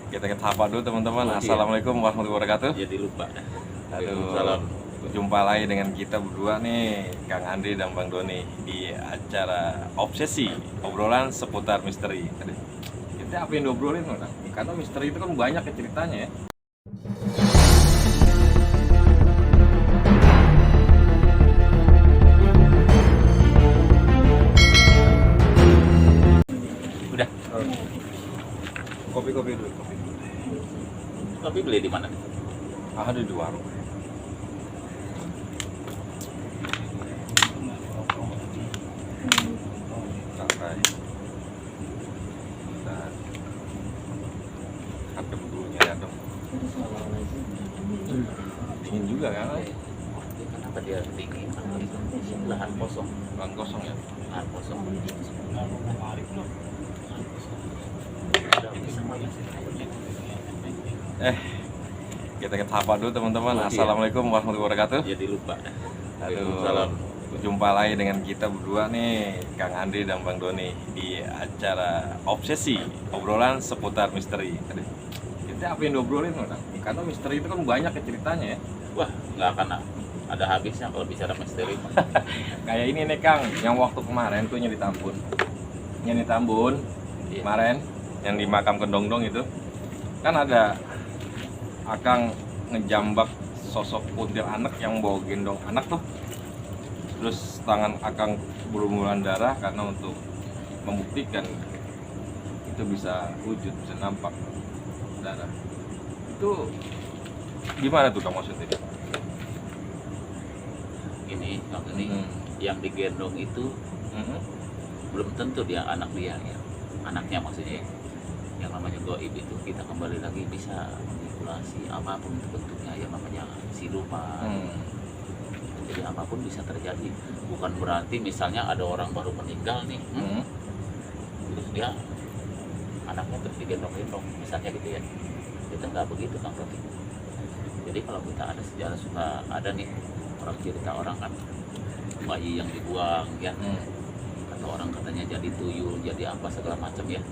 Kita sapa dulu teman-teman. Oh, iya. Assalamualaikum warahmatullahi wabarakatuh. Jadi lupa. Aduh, Salam. jumpa lagi dengan kita berdua nih, Kang Andri dan Bang Doni di acara Obsesi, obrolan seputar misteri. Aduh, kita apa yang diobrolin, Bang? Karena misteri itu kan banyak ya ceritanya ya. Udah. Kopi dulu, kopi. Tapi beli di mana nih? Ada di warung. Santai. Dan adem dulunya adem. Dingin juga kan? Kenapa dia dingin? Lahan kosong. Lahan kosong ya. Lahan kosong. Kita sapa dulu teman-teman. Oh, iya. Assalamualaikum warahmatullahi wabarakatuh. Jadi lupa. Aduh, Salam. jumpa lagi dengan kita berdua nih, Kang Andri dan Bang Doni di acara Obsesi, obrolan seputar misteri. Aduh, kita apa yang diobrolin, Bang? Karena misteri itu kan banyak ya ceritanya ya. Wah, nggak akan ada habisnya kalau bicara misteri. Kayak ini nih Kang, yang waktu kemarin tuh yang di Tambun. Yang di Tambun Iya. kemarin yang di makam Kedongdong itu kan ada Akang ngejambak sosok kuntilanak yang bawa gendong anak tuh. Terus tangan Akang berlumuran darah karena untuk membuktikan itu bisa wujud, bisa nampak darah. Itu gimana tuh Kang maksudnya? Ini, yang digendong itu belum tentu dia anak dia ya. Anaknya maksudnya. Yang namanya goib itu kita kembali lagi bisa manipulasi apapun itu bentuknya, yang namanya siluman. Jadi apapun bisa terjadi. Bukan berarti misalnya ada orang baru meninggal nih, terus dia anaknya terus digendong-gendong misalnya gitu ya. Itu nggak begitu Kang Roti. Jadi kalau kita ada sejarah suka ada nih orang cerita orang kan bayi yang dibuang ya, atau orang katanya jadi tuyul, jadi apa segala macam ya.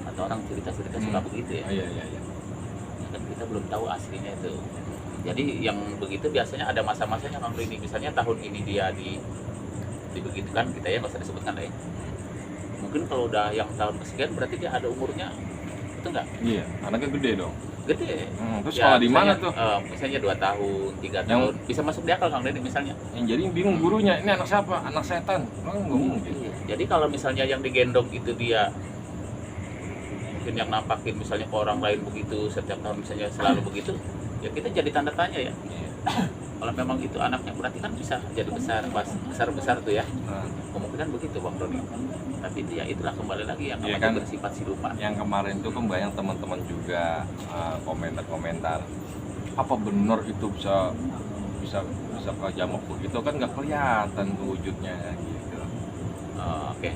Atau orang cerita-cerita suka begitu ya. Iya. Kan kita belum tahu aslinya itu. Jadi yang begitu biasanya ada masa-masanya Kang ini. Misalnya tahun ini dia dibegitukan kita ya, nggak usah disebutkan lah ya. Mungkin kalau udah yang tahun kesekian berarti dia ada umurnya, itu enggak? Iya, anaknya gede dong. Gede. Terus sekolah di mana misalnya, tuh? Misalnya 2 tahun, 3 tahun, bisa masuk di akal Kang Deddy misalnya. Yang jadi bingung gurunya, ini anak siapa? Anak setan. Kan nggak mungkin. Iya. Jadi kalau misalnya yang digendong itu dia mungkin yang nampakin misalnya ke orang lain begitu setiap tahun misalnya selalu begitu, ya kita jadi tanda tanya ya. Kalau memang itu anaknya berarti kan bisa jadi besar tuh ya. Kemungkinan begitu Bang Doni. Tapi dia itulah kembali lagi yang Iya namanya kan? bersifat siluman. Yang kemarin tuh kan banyak teman-teman juga komentar-komentar. Apa benar itu bisa kejamuk begitu kan nggak kelihatan tuh wujudnya gitu. Oke.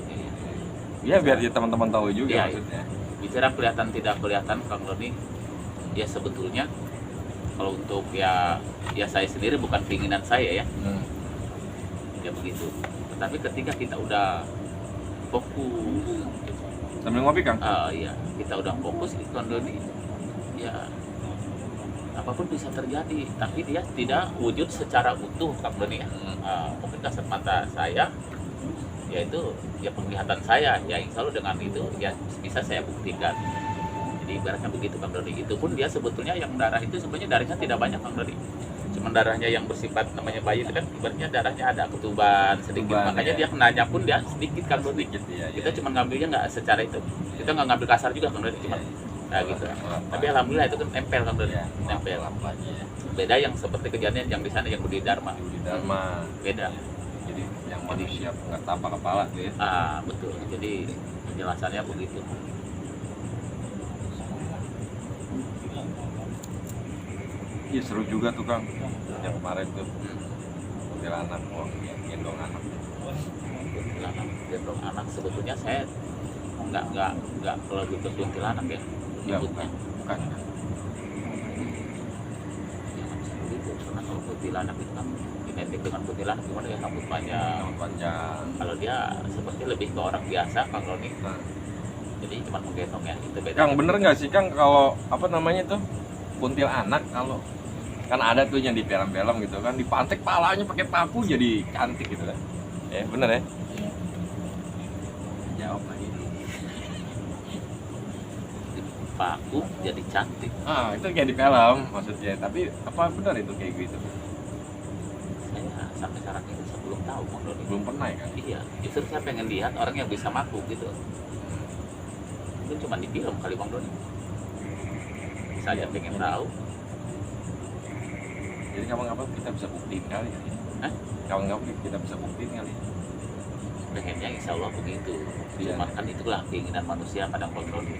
Ya biar ya teman-teman tahu juga Iya, maksudnya. Bicara kelihatan tidak kelihatan Kang Doni, ya sebetulnya kalau untuk ya saya sendiri bukan keinginan saya ya. Ya begitu. Tetapi ketika kita udah fokus, Sambil ngopi Kang? iya, kita udah fokus di Kang Doni, ya apapun bisa terjadi, tapi dia tidak wujud secara utuh Kang Doni ya. Mungkin kasat mata saya yaitu ya penglihatan saya ya, insya Allah dengan itu ya bisa saya buktikan. Jadi ibaratnya begitu Kang Doni. Itu pun dia sebetulnya yang darah itu sebenarnya darahnya tidak banyak Kang Doni. Cuma darahnya yang bersifat namanya bayi itu kan ibaratnya darahnya ada ketuban sedikit. Makanya ya. dia kenanya pun dia sedikit Kang Doni. Kita cuma ngambilnya nggak secara itu. Kita nggak ngambil kasar juga Kang Doni, cuma nah gitu. Tapi alhamdulillah itu kan nempel Kang Doni. Nempel. Beda yang seperti kejadian yang di sana yang Budi Dharma. Beda. Jadi yang manusia nggak tapak kepala tuh ya. Betul. Jadi penjelasannya begitu. Iya seru juga tuh Kang. Yang kemarin tuh kuntilanak, gendong anak. Kuntilanak, gendong anak sebetulnya saya nggak kalau gitu kuntilanak ya. Ya, Nyebutnya. bukan. Jangan bisa begitu. Karena kalau kuntilanak itu kan identik dengan kuntilanak gimana ya, rambut panjang. Panjang. Kalau dia seperti lebih ke orang biasa Kang Roni. Jadi cuma menggendong ya, itu beda. Kang, bener nggak sih Kang kalau apa namanya tuh kuntilanak, kalau kan ada tuh yang di film-film gitu kan, dipantek palanya pakai paku jadi cantik gitu kan? Ya bener ya? Iya. Jawab lagi. Paku jadi cantik. Ah, itu kayak di film maksudnya, tapi apa benar itu kayak gitu? Saya sampai sekarang itu saya belum tahu Bang Doni. Belum pernah ya kan? Iya, justru saya pengen lihat orang yang bisa maku gitu. Itu cuma di film kali Bang Doni. Saya pengen tahu. Jadi kapan-kapan kita bisa buktiin kali ya? Hah? Kapan-kapan kita bisa buktiin kali? Pengennya insya Allah begitu. Iya. Cuma kan itulah keinginan manusia kadang Bang Doni.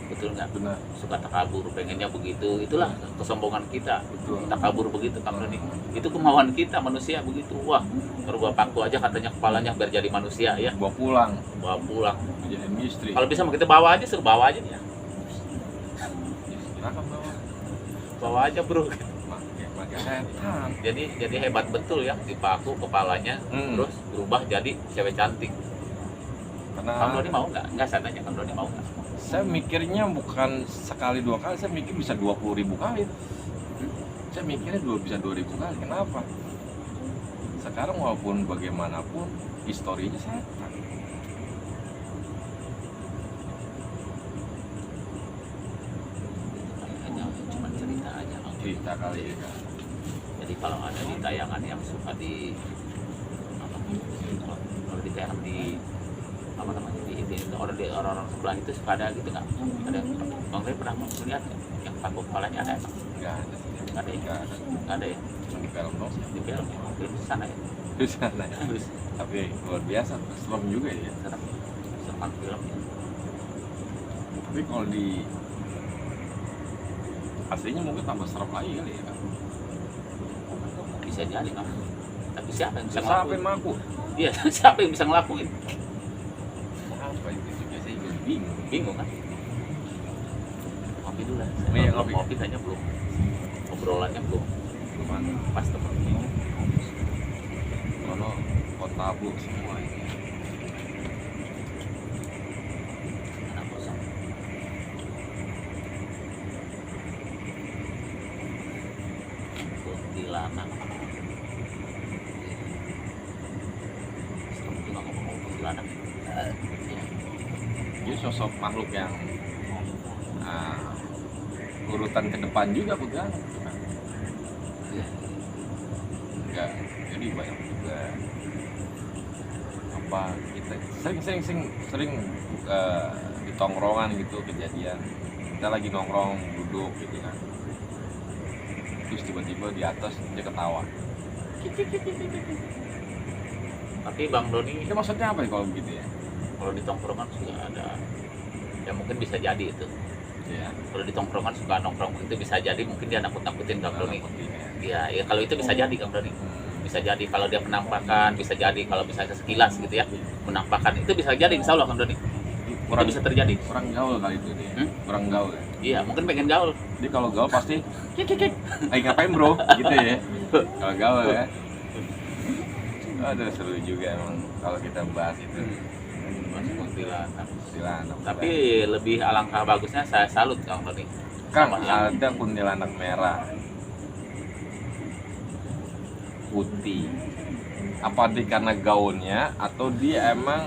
Betul nggak? Benar. Suka takabur, pengennya begitu. Itulah kesombongan kita. Betul. Takabur begitu Kang Doni. Itu kemauan kita manusia begitu. Wah, merubah paku aja katanya kepalanya biar jadi manusia ya. Bawa pulang, Bawa pulang. jadi istri. Kalau bisa mah kita bawa aja, suruh bawa aja dia. Silakan bawa. Bawa aja bro. Pakai setan. Jadi hebat betul ya di paku kepalanya, terus berubah jadi cewek cantik. Karena Kang Doni mau nggak? Nggak, saya tanya Kang Doni mau nggak? saya mikirnya bukan sekali dua kali, saya mikir bisa 20.000 kali. Saya mikirnya bisa 2.000 kali. Kenapa? Sekarang walaupun bagaimanapun historinya setan. Hanya cuma cerita aja Kang Doni. Cerita kali ya. Jadi kalau ada di tayangan yang suka di apa, kalau di tayangan di apa namanya di orang-orang sebelah itu suka ada gitu nggak? Ada Bang Ray pernah melihat nggak? Yang paku kepalanya ada emang? Enggak ada. Nggak ada ya? Enggak ada. Nggak ada ya? Cuma di film dong. Di film ya? Film di sana ya? Di sana. Terus Tapi luar biasa, serem juga ya. serem serem filmnya. Tapi kalau di aslinya mungkin tambah serem lagi kali ya. Bisa jadi kan? Tapi siapa yang bisa Siapa ngelakuin? yang mampu? Iya, siapa yang bisa ngelakuin? Apa itu juga saya juga bingung. Bingung kan? Ngopi dulu lah. Iya, Saya ngopi. ngopi kayaknya belum. Obrolannya belum Cuman pas teman ini. kalau kota bu semua ini. Anak kosong. Kuntilanak. Serem juga ngomong kuntilanak. Ya. Dia sosok makhluk yang urutan ke depan juga kuntilanak. Iya. Enggak, jadi banyak juga apa kita sering di tongkrongan gitu kejadian, kita lagi nongkrong duduk gitu kan, terus tiba-tiba di atas dia ketawa. Tapi Bang Doni Itu maksudnya apa ya kalau begitu ya? kalau di tongkrongan suka ada, ya mungkin bisa jadi itu. Ya, Kalau di tongkrongan suka nongkrong itu bisa jadi mungkin dia nakut-nakutin Kang Doni. ya. Ya kalau itu bisa jadi Kang Doni. Bisa jadi kalau dia penampakan, bisa jadi kalau misalnya sekilas gitu ya, penampakan itu bisa jadi insya Allah Kang Doni. Kurang Itu bisa terjadi. kurang gaul kali itu dia. Kurang gaul ya. Iya, mungkin pengen gaul. Jadi kalau gaul pasti kik. Ngapain bro? Gitu ya. Kalau gaul ya. Aduh seru juga emang kalau kita bahas itu. Masuk kuntilanak. Kuntilanak. Tapi lebih alangkah bagusnya saya salut Kang Doni. Kang, sama yang ada kuntilanak merah putih. Apa dia karena gaunnya atau dia emang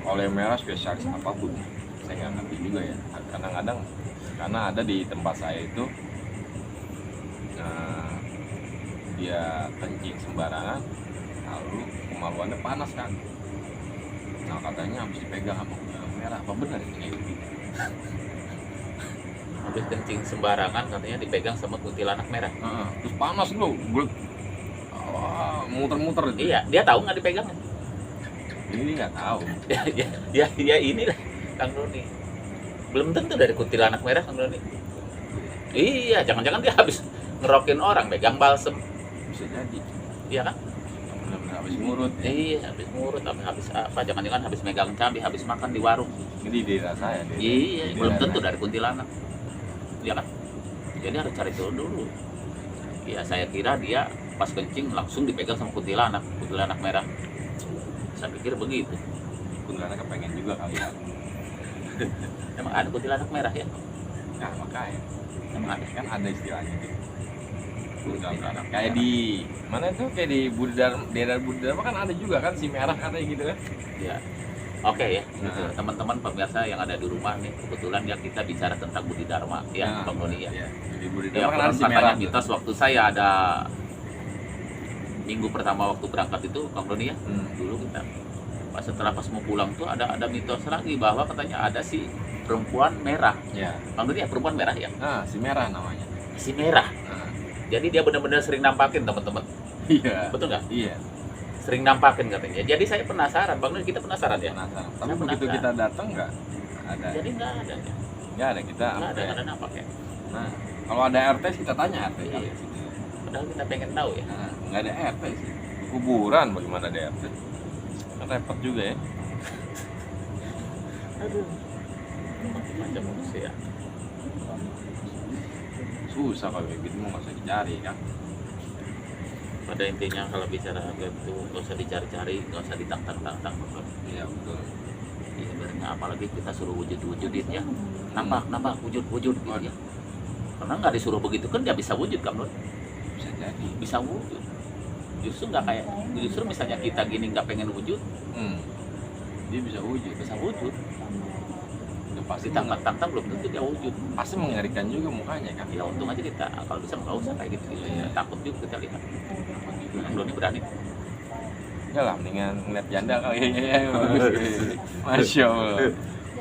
oleh merah spesialis apapun? Saya nggak ngerti juga ya. Kadang-kadang karena ada di tempat saya itu dia kencing sembarangan, lalu kemaluannya panas kan. Nah katanya habis dipegang sama kuntilanak merah. Apa benar itu kayak gitu? habis kencing sembarangan katanya dipegang sama kuntilanak merah. Terus panas lu, muter-muter itu. Iya, dia tahu nggak dipegang? Ini nggak tahu. Ya inilah Kang Doni. Belum tentu dari kuntilanak merah Kang Doni. Iya, jangan-jangan dia habis ngerokin orang pegang balsem. Bisa jadi. Iya kan? Benar-benar habis ngurut. Ya. Iya, habis ngurut, habis apa? Jangan-jangan habis megang cabai, habis makan di warung. Ini di daerah saya. Iya, belum tentu dari kuntilanak. Iya kan? Jadi harus cari dulu. Ya saya kira dia pas kencing langsung dipegang sama kuntilanak merah. Saya pikir begitu. Kuntilanak kepengen juga kali ya. Emang ada kuntilanak merah ya? Nah makanya Emang ada. kan ada istilahnya tuh. Kuntilanak. Kayak di mana tuh, kayak di daerah Budidharma kan ada juga kan si merah katanya gitu kan. Ya. Oke ya, gitu. Nah. Teman-teman pemirsa yang ada di rumah nih, kebetulan ya kita bicara tentang Budidharma ya, Nah, Bang Doni ya. Iya. Di Ya, Budidharma kan ada konon si katanya merah. mitos waktu saya ada minggu pertama waktu berangkat itu, Bang Doni ya. Dulu kita pas mau pulang tuh ada mitos lagi bahwa katanya ada si perempuan merah. Ya. Bang Doni ya, perempuan merah ya. Nah, si merah namanya. Si merah. Nah. Jadi dia benar-benar sering nampakin teman-teman. Iya. Betul nggak? Iya. Sering nampakin katanya. Jadi saya penasaran, Bang Doni, kita penasaran ya. Penasaran. Tapi Saya begitu penasaran. kita datang nggak ada. Jadi nggak ada ya. Nggak ada kita. Nggak sampai- ada nampak ya. Nah, kalau ada RT kita tanya RT Iya. kali situ. Padahal kita pengen tahu ya. Nah, nggak ada RT sih. Kuburan bagaimana ada RT? Kan repot juga ya. Aduh. Macam manusia. Susah kalau kayak gitu mau nggak usah dicari kan. Pada intinya kalau bicara gitu nggak usah dicari-cari, nggak usah ditantang-tantang. Iya betul. Iya sebenarnya apalagi kita suruh wujud-wujudin ya. Nampak wujud-wujud gitu ya. Karena nggak disuruh begitu kan dia bisa wujud kan, Bro? Bisa jadi. Bisa wujud. Justru nggak kayak, justru misalnya kita gini nggak pengen wujud, Dia bisa wujud. bisa wujud. Udah pasti Ditantang-tantang belum tentu dia wujud. pasti mengerikan juga mukanya kan. Ya untung aja kita kalau bisa nggak usah kayak gitu. Iya. Takut juga kita lihat. Yang Doni berani. Enggak lah, mendingan ngeliat janda kayaknya ya. Bagus. Masya Allah.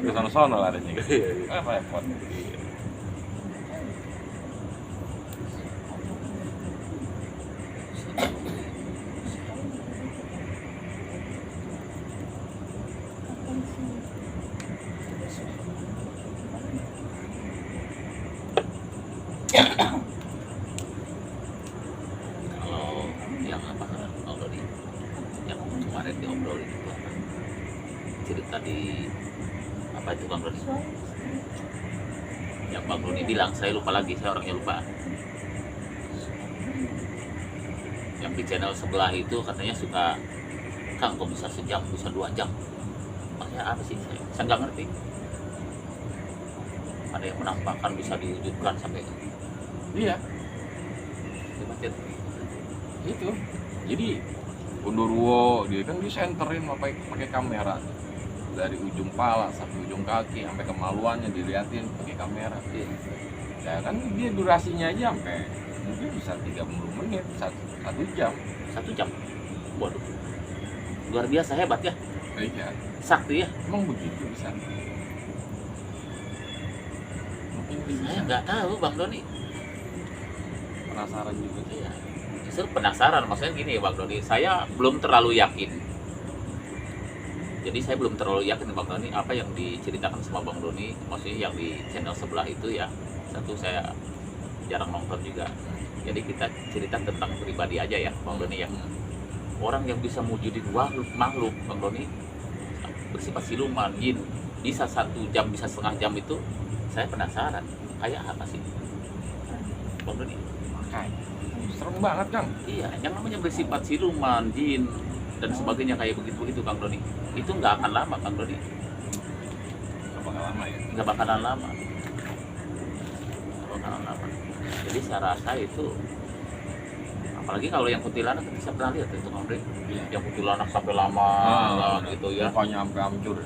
Ke sono-sono lah adanya gitu. Repot. Kalau yang apa kalau Doni yang kemarin diobrolin itu apa? Cerita di apa itu Bang Doni? Yang Bang Doni bilang, saya lupa lagi, saya orangnya lupa. Yang di channel sebelah itu katanya suka, Kang kok bisa sejam, bisa 2 jam. Maksudnya apa sih? Saya nggak ngerti. Ada yang menampakkan bisa diwujudkan sampai itu. Iya, Dibaca. itu. Jadi Gondorwo dia kan disenterin pakai kamera dari ujung pala sampai ujung kaki sampai kemaluannya diliatin pakai kamera. Ya kan dia durasinya aja sampai mungkin bisa 30 menit, 1 jam. 1 jam. Waduh. Luar biasa hebat ya. Iya, Sakti ya. emang begitu bisa. Mungkin dia bisa. Saya nggak tahu Bang Doni. Penasaran juga. Iya. Justru penasaran, maksudnya gini Bang Doni, saya belum terlalu yakin. Jadi saya belum terlalu yakin Bang Doni apa yang diceritakan sama Bang Doni, maksudnya yang di channel sebelah itu ya. Satu saya jarang nonton juga. Jadi kita cerita tentang pribadi aja ya Bang Doni ya. Orang yang bisa mewujudin makhluk Bang Doni bersifat siluman, jin, bisa 1 jam, bisa setengah jam itu saya penasaran. Kayak apa sih Bang Doni? Makanya serem banget Kang. Iya, yang namanya bersifat siluman, jin, dan sebagainya kayak begitu Kang Doni. Itu nggak akan lama Kang Doni, Gak bakal lama ya. nggak bakalan lama. Nggak bakalan lama. Jadi saya rasa itu, apalagi kalau yang kuntilanak kita bisa pernah lihat itu Kang Doni. Iya. Yang kuntilanak sampai lama gitu ya. Mukanya sampai hancur.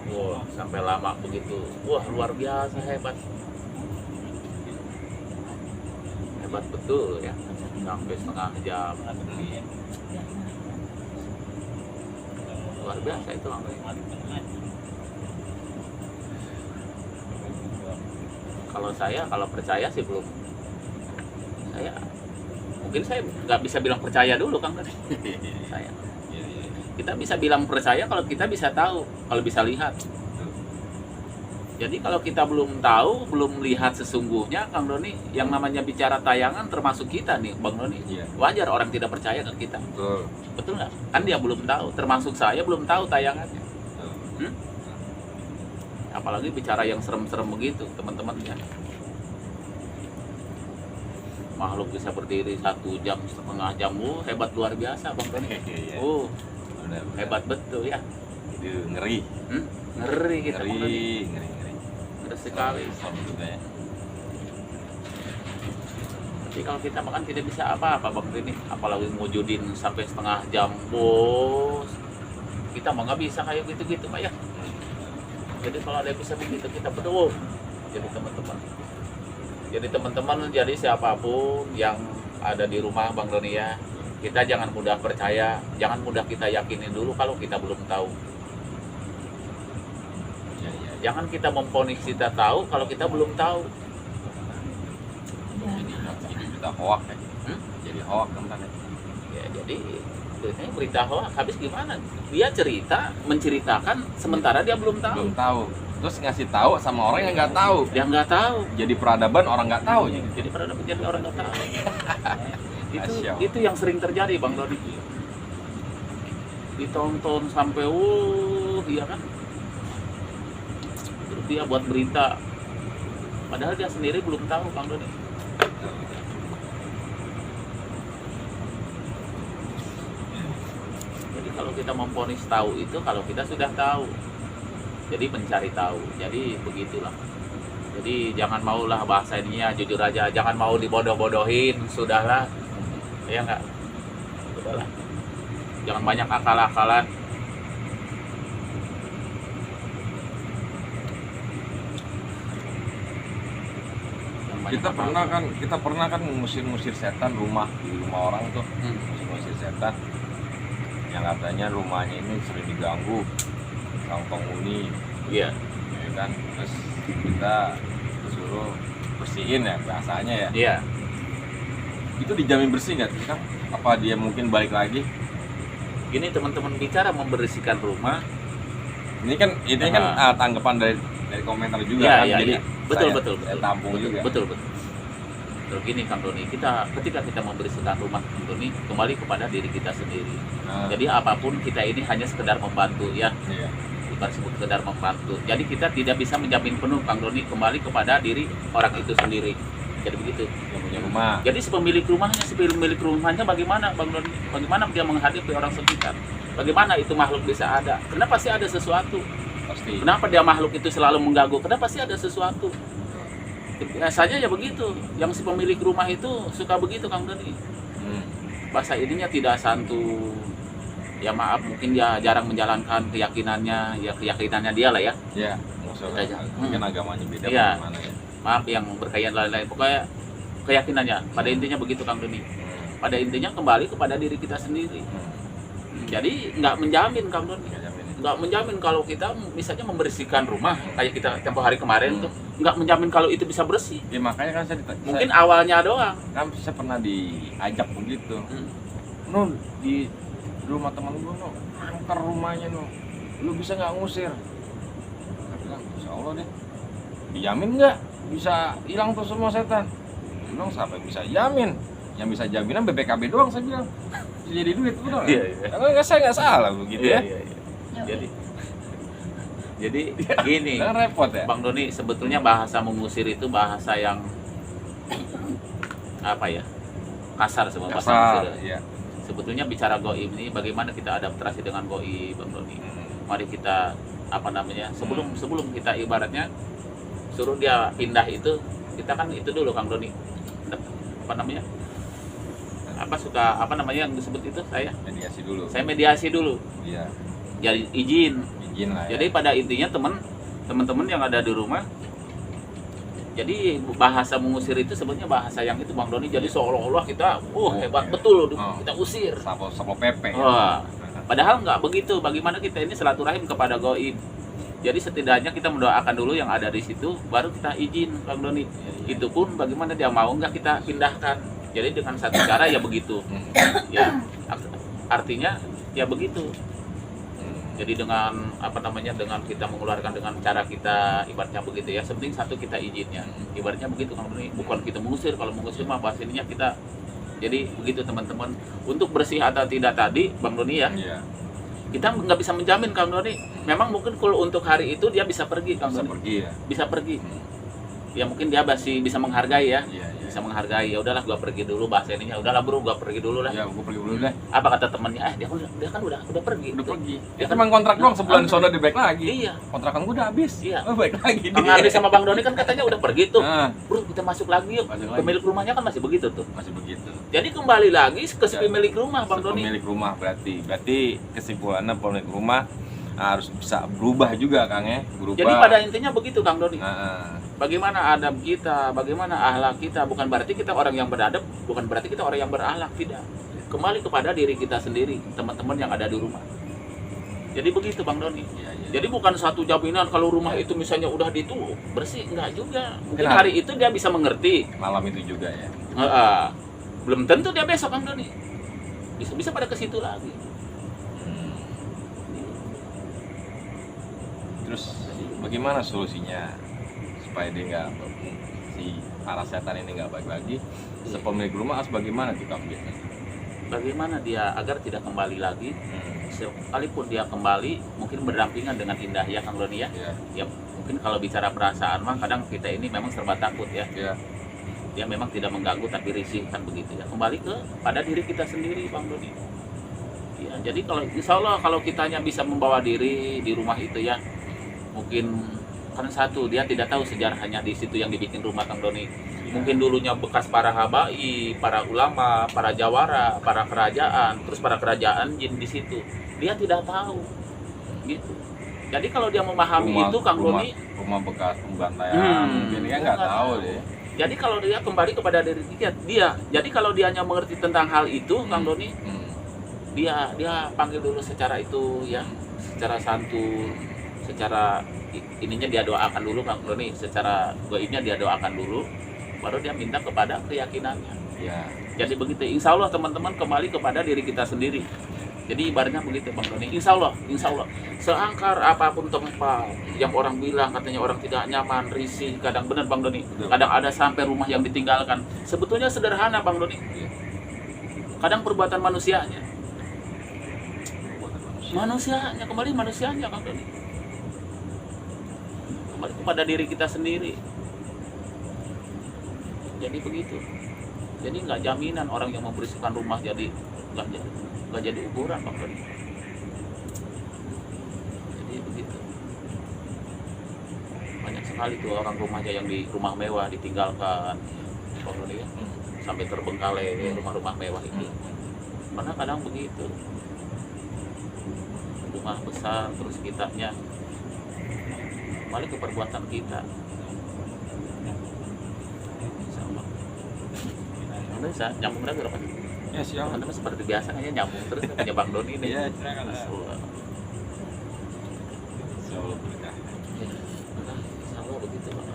Wah, sampai lama begitu. Wah, luar biasa hebat. Hebat betul ya. Sampai setengah jam. Luar biasa itu Bang Doni. Kalau saya, kalau percaya sih belum. Saya mungkin saya nggak bisa bilang percaya dulu Kang Doni. Saya. Kita bisa bilang percaya kalau kita bisa tahu, kalau bisa lihat. Jadi kalau kita belum tahu, belum lihat sesungguhnya Kang Doni, yang namanya bicara tayangan termasuk kita nih Bang Doni. Iya. Wajar orang tidak percaya ke kita. Betul. Betul nggak? Kan dia belum tahu, termasuk saya belum tahu tayangannya. Apalagi bicara yang serem-serem begitu teman-teman ya. Makhluk bisa berdiri 1 jam, setengah jam, hebat luar biasa Bang Doni. Iya. Oh, Benar. hebat betul ya. Itu ngeri. Ngeri kita Bang Doni. ngeri. Ngeri sekali. Sorry juga ya. Tapi kalau kita makan tidak bisa apa-apa Bang Doni, apalagi ngujudin sampai setengah jam bos. Kita mah nggak bisa kayak gitu-gitu Pak ya. Jadi kalau ada yang bisa begitu kita berdoa. Jadi teman-teman, jadi siapapun yang ada di rumah Bang Doni ya, kita jangan mudah percaya, jangan mudah kita yakinin dulu kalau kita belum tahu. Iya, iya. Jangan kita memponis kita tahu kalau kita belum tahu. Jadi berita hoak ya. Jadi hoak kan ya. Ya jadi ini berita hoax, habis gimana? Dia menceritakan sementara dia belum tahu. Belum tahu. Terus ngasih tahu sama orang yang nggak tahu. Dia nggak tahu. Jadi peradaban orang nggak tahu. Jadi pada menjadi orang nggak tahu. Masya Allah. itu yang sering terjadi Bang Dodi. Ditonton sampai iya kan? Terus dia buat berita. Padahal dia sendiri belum tahu Bang Dodi. Jadi kalau kita memponis tahu itu kalau kita sudah tahu. Jadi mencari tahu. Jadi begitulah. Jadi jangan maulah bahasa ininya jujur aja, jangan mau dibodoh-bodohin, sudahlah. Ya enggak? Sudahlah. Jangan banyak akal-akalan. Kita pernah kan ngusir setan di rumah orang tuh. Ngusir setan. Yang katanya rumahnya ini sering diganggu sama penghuni. Iya. Ya kan? Terus kita disuruh bersihin ya biasanya ya. Iya. Itu dijamin bersih nggak sih Kang? Apa dia mungkin balik lagi? Ini teman-teman bicara membersihkan rumah. Ini kan tanggapan dari komentar juga Iya, kan. iya, Jadi iya. Betul. saya tampung juga. Betul. Terus gini Kang Doni, ketika kita membersihkan rumah Kang Doni, kembali kepada diri kita sendiri. Nah, Jadi apapun kita ini hanya sekedar membantu ya. iya. Bukan sekedar membantu. Jadi kita tidak bisa menjamin penuh Kang Doni, kembali kepada diri orang itu sendiri. Jadi begitu. Yang punya rumah. Jadi si pemilik rumahnya bagaimana Bang Doni? Bagaimana dia menghadapi orang sekitar? Bagaimana itu makhluk bisa ada? Kenapa sih ada sesuatu? Pasti. Kenapa dia makhluk itu selalu mengganggu? Kenapa sih ada sesuatu? Biasanya ya begitu. Yang si pemilik rumah itu suka begitu Kang Doni. Bahasa ininya tidak santun. Ya maaf, mungkin dia jarang menjalankan keyakinannya dia lah ya. Iya. Maksudnya mungkin agamanya beda Iya. gimana ya. Maaf yang berkaitan lain-lain. Pokoknya keyakinannya. Pada intinya begitu Kang Doni. Pada intinya kembali kepada diri kita sendiri. Jadi nggak menjamin Kang Doni. Nggak menjamin kalau kita misalnya membersihkan rumah kayak kita tempo hari kemarin tuh, nggak menjamin kalau itu bisa bersih. Ya makanya kan Mungkin awalnya doang. kan saya pernah diajak begitu. Nun di rumah teman gue no, angker rumahnya no, lu bisa nggak ngusir? Saya bilang insya Allah deh. Dijamin nggak bisa hilang tuh semua setan? Bilang siapa yang bisa jamin? Yang bisa jaminan BPKB doang saya bilang. Bisa jadi duit betul. Iya. Karena saya nggak salah begitu ya. Iya. Jadi gini, Kan repot ya. Bang Doni, sebetulnya bahasa mengusir itu bahasa yang apa ya? Kasar semua bahasa Kasar, mengusir. iya. Sebetulnya bicara goib ini bagaimana kita adaptasi dengan goib Bang Doni. Mari kita sebelum kita ibaratnya suruh dia pindah itu, kita kan itu dulu Kang Doni. Apa namanya yang disebut itu saya mediasi dulu. Iya. Jadi izin Lah, ya. Jadi pada intinya teman-teman yang ada di rumah, jadi bahasa mengusir itu sebenarnya bahasa yang itu Bang Doni. Jadi seolah-olah kita hebat betul kita usir. Sapo pepe. Wah, padahal nggak begitu. Bagaimana kita ini silaturahim kepada goib. Jadi setidaknya kita mendoakan dulu yang ada di situ, baru kita izin Bang Doni. Itu pun bagaimana dia mau nggak kita pindahkan. Jadi dengan satu cara ya begitu. Ya artinya ya begitu. Jadi dengan dengan kita mengeluarkan dengan cara kita ibaratnya begitu ya. Sepenting satu kita izinnya. Ibaratnya begitu Kang Doni. Bukan kita mengusir. Kalau mengusir mah bahasa ininya kita. Jadi begitu teman-teman. Untuk bersih atau tidak tadi Bang Doni ya. Iya. Kita nggak bisa menjamin Kang Doni. Memang mungkin kalau untuk hari itu dia bisa pergi Kang Doni. Bisa pergi ya. Bisa pergi. ya mungkin dia masih bisa menghargai ya. Iya, iya. Bisa menghargai. Ya udahlah gua pergi dulu, bahasa ininya. Udahlah bro, gua pergi dulu lah. Ya, gue pergi dulu deh. Apa kata temennya? Dia kan udah pergi. Udah pergi. Dia Dia cuma kontrak doang sebulan di sono dia balik lagi. Iya. Kontrakan gue udah habis. Iya. Oh, balik lagi Bang Andri sama Bang Doni kan katanya udah pergi tuh. Nah, Bro, kita masuk lagi yuk. Masuk lagi. Pemilik rumahnya kan masih begitu tuh. masih begitu. Jadi kembali lagi ke si Ya. pemilik rumah Bang Doni. Pemilik rumah berarti kesimpulannya pemilik rumah harus bisa berubah juga Kang ya. Berubah. Jadi pada intinya begitu Kang Doni. Nah, Bagaimana adab kita, bagaimana akhlak kita, bukan berarti kita orang yang beradab, bukan berarti kita orang yang berakhlak, tidak. Kembali kepada diri kita sendiri, teman-teman yang ada di rumah. Jadi begitu Bang Doni. iya, iya. Jadi bukan satu jaminan kalau rumah itu misalnya udah bersih, enggak juga. Mungkin Kenapa? hari itu dia bisa mengerti. Malam itu juga ya. Belum tentu dia besok Bang Doni. Bisa pada ke situ lagi. Terus bagaimana solusinya supaya dia nggak si para setan ini nggak balik lagi? Sepemilik rumah harus bagaimana tuh Kang biasanya? Bagaimana dia agar tidak kembali lagi? Sekalipun dia kembali, mungkin berdampingan dengan indah ya Kang Doni ya. Iya. Ya mungkin kalau bicara perasaan mah kadang kita ini memang serba takut ya. Iya. Dia memang tidak mengganggu tapi risih kan begitu ya. Kembali pada diri kita sendiri Bang Doni. Ya, jadi kalau insya Allah kalau kitanya bisa membawa diri di rumah itu ya, mungkin karena satu dia tidak tahu sejarahnya di situ yang dibikin rumah Kang Doni. Mungkin dulunya bekas para habai, para ulama, para jawara, para kerajaan, terus para kerajaan jin di situ. Dia tidak tahu, gitu. Jadi kalau dia memahami itu Kang Doni, rumah bekas pembantaian mungkin dia nggak tahu deh. jadi kalau dia kembali kepada diri dia, jadi kalau dia hanya mengerti tentang hal itu Kang Doni, dia panggil dulu secara itu ya, secara santun, secara ininya dia doakan dulu Kang Doni, secara goibnya dia doakan dulu, baru dia minta kepada keyakinannya. Ya. Jadi begitu, insya Allah teman-teman kembali kepada diri kita sendiri. Jadi ibaratnya begitu Bang Doni, insya Allah, seangkar apapun tempat yang orang bilang katanya orang tidak nyaman, risih, kadang benar Bang Doni, kadang ada sampai rumah yang ditinggalkan, sebetulnya sederhana Bang Doni, kadang perbuatan manusianya, kembali manusianya Bang Doni, kembali kepada diri kita sendiri. Jadi begitu. Jadi nggak jaminan orang yang membersihkan rumah jadi nggak jadi ukuran Bang Doni. Jadi begitu. Banyak sekali tuh orang rumahnya yang di rumah mewah ditinggalkan Bang Doni ya. Sampai terbengkalai rumah-rumah mewah itu. Karena kadang begitu. Rumah besar terus kitanya kembali ke perbuatan kita. Bisa nyambung lagi berapa? Ya siap. Teman-teman seperti biasa kayaknya nyambung terus punya Bang Doni nih. Iya, silakan. Sama begitu Bang.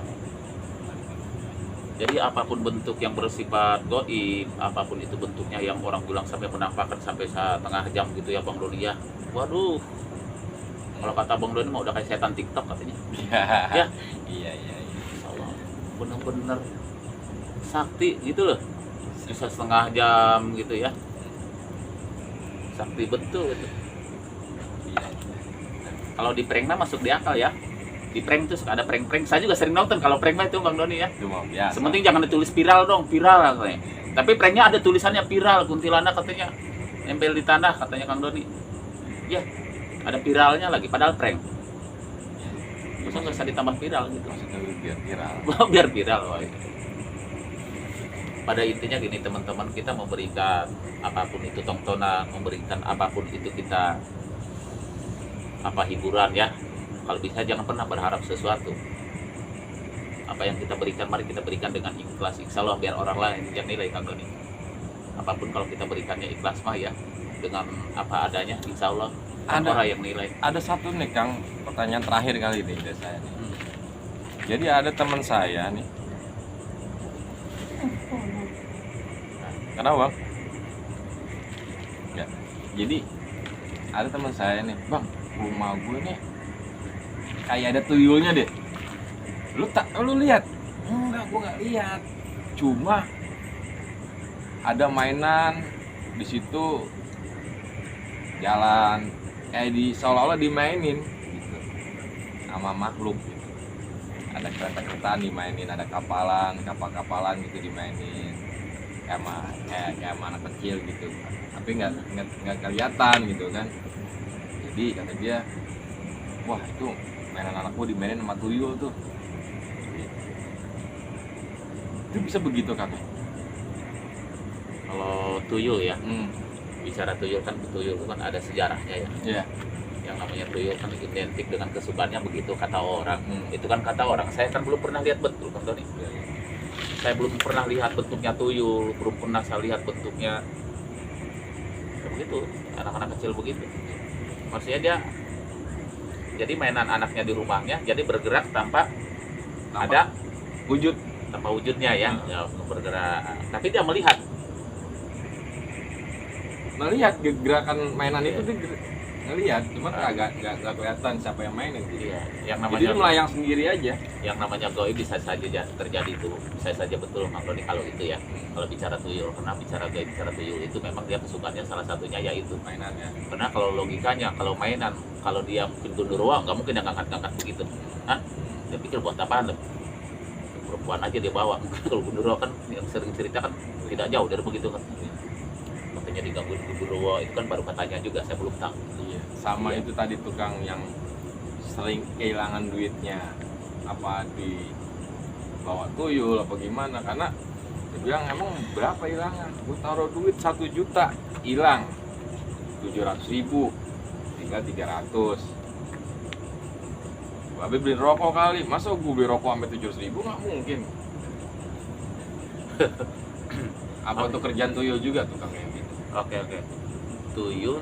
Jadi apapun bentuk yang bersifat goib, apapun itu bentuknya yang orang bilang sampai penampakan sampai setengah jam gitu ya Bang Doni ya. Waduh. Kalau kata Bang Doni mah udah kayak setan TikTok katanya. Ya. Iya. Insyaallah benar-benar sakti gitu loh. Bisa setengah jam gitu ya, sakti betul gitu. Kalau di prank mah masuk di akal ya, di prank tuh suka ada prank-prank, saya juga sering nonton. Kalau prank mah itu Bang Doni ya, Cuma biasa. sementing jangan ditulis viral dong, viral katanya. Tapi pranknya ada tulisannya viral, kuntilanak katanya nempel di tanah katanya Kang Doni ya, ada viralnya lagi padahal prank. Masa nggak usah ditambah viral gitu. Maksudnya biar viral. Biar viral woy. Pada intinya gini teman-teman, kita memberikan apapun itu tontonan, memberikan apapun itu kita hiburan ya. Kalau bisa jangan pernah berharap sesuatu. Apa yang kita berikan, mari kita berikan dengan ikhlas. Insya Allah biar orang lain yang nilai Kang Doni. Apapun kalau kita berikannya ikhlas mah ya, dengan apa adanya, insya Allah orang yang nilai. Ada satu nih Kang, pertanyaan terakhir kali ini dari saya nih. Jadi ada teman saya nih. Kenapa Bang? Ya, jadi ada teman saya nih, Bang, rumah gue nih kayak ada tuyulnya deh. Lu lihat? Enggak, gue nggak lihat. Cuma ada mainan di situ, jalan kayak seolah-olah dimainin gitu sama makhluk gitu. ada kereta-keretaan dimainin, ada kapal-kapalan gitu dimainin, kayak sama anak kecil gitu, tapi nggak kelihatan gitu kan. Jadi kata dia, wah itu mainan anakku dimainin sama tuyul tuh. Itu bisa begitu kakek? Kalau tuyul ya, bicara tuyul kan ada sejarahnya ya. Iya. Yang namanya tuyul kan identik dengan kesukaannya begitu kata orang. Itu kan kata orang. Saya kan belum pernah lihat betul Bang Doni. Saya belum pernah lihat bentuknya tuyul, belum pernah saya lihat bentuknya ya begitu, anak-anak kecil begitu. Maksudnya dia jadi mainan anaknya di rumahnya, jadi bergerak tanpa ada wujud, tanpa wujudnya ya, ya bergerak. Tapi dia melihat gerakan mainan itu Iya. dia ngelihat, cuma nggak kelihatan siapa yang mainin gitu. Iya, yang Jadi namanya dia melayang sendiri aja. yang namanya goib bisa saja terjadi itu, bisa saja betul Bang Doni kalau itu ya. Kalau bicara tuyul, karena bicara goib, bicara tuyul itu memang dia kesukaannya salah satunya yaitu Mainannya. karena kalau logikanya, kalau mainan, kalau dia mungkin gundurwo nggak mungkin yang ngangkat-ngangkat begitu. Hah? Dia pikir buat apaan? Perempuan aja dia bawa. Kalau gundurwo kan yang sering cerita kan tidak jauh dari begitu kan. Makanya digangguin gundurwo itu kan baru katanya juga, saya belum tahu. Iya. Sama Iya. itu tadi tukang yang sering kehilangan duitnya, apa di bawa tuyul apa gimana, karena dia bilang emang berapa hilangan, gue taruh duit 1 juta hilang 700.000, tinggal 300. Babe beli rokok kali, masa gue beli rokok sampai 700.000, nggak mungkin. Apa tuh kerjaan tuyul juga tukang kayak gitu? Oke. Tuyul.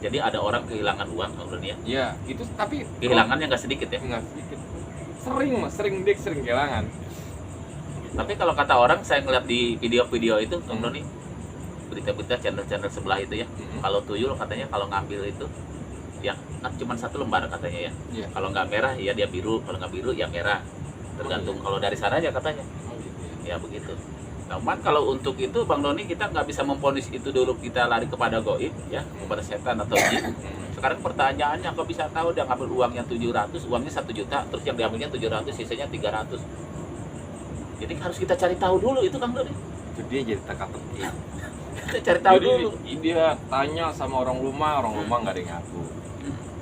Jadi ada orang kehilangan uang Bang Doni ya. Ya itu, tapi Kehilangannya nggak sedikit ya. nggak sedikit, sering kehilangan. Tapi kalau kata orang, saya ngeliat di video-video itu Bang Doni, berita-berita channel-channel sebelah itu ya. Kalau tuyul katanya kalau ngambil itu ya kan cuma 1 lembar katanya ya. Iya. Kalau nggak merah ya dia biru, kalau nggak biru ya merah. Tergantung kalau dari sana aja katanya. Ya begitu. Namun kalau untuk itu Bang Doni, kita nggak bisa memvonis itu dulu kita lari kepada goib ya, kepada setan atau jin. Sekarang pertanyaannya, kok bisa tahu dia ngambil uangnya 700, uangnya 1 juta, terus yang diambilnya 700, sisanya 300. Jadi harus kita cari tahu dulu itu Bang Doni. Itu dia jadi teka-teki. Kita cari tahu Jadi dulu. dia tanya sama orang rumah nggak ada yang ngaku.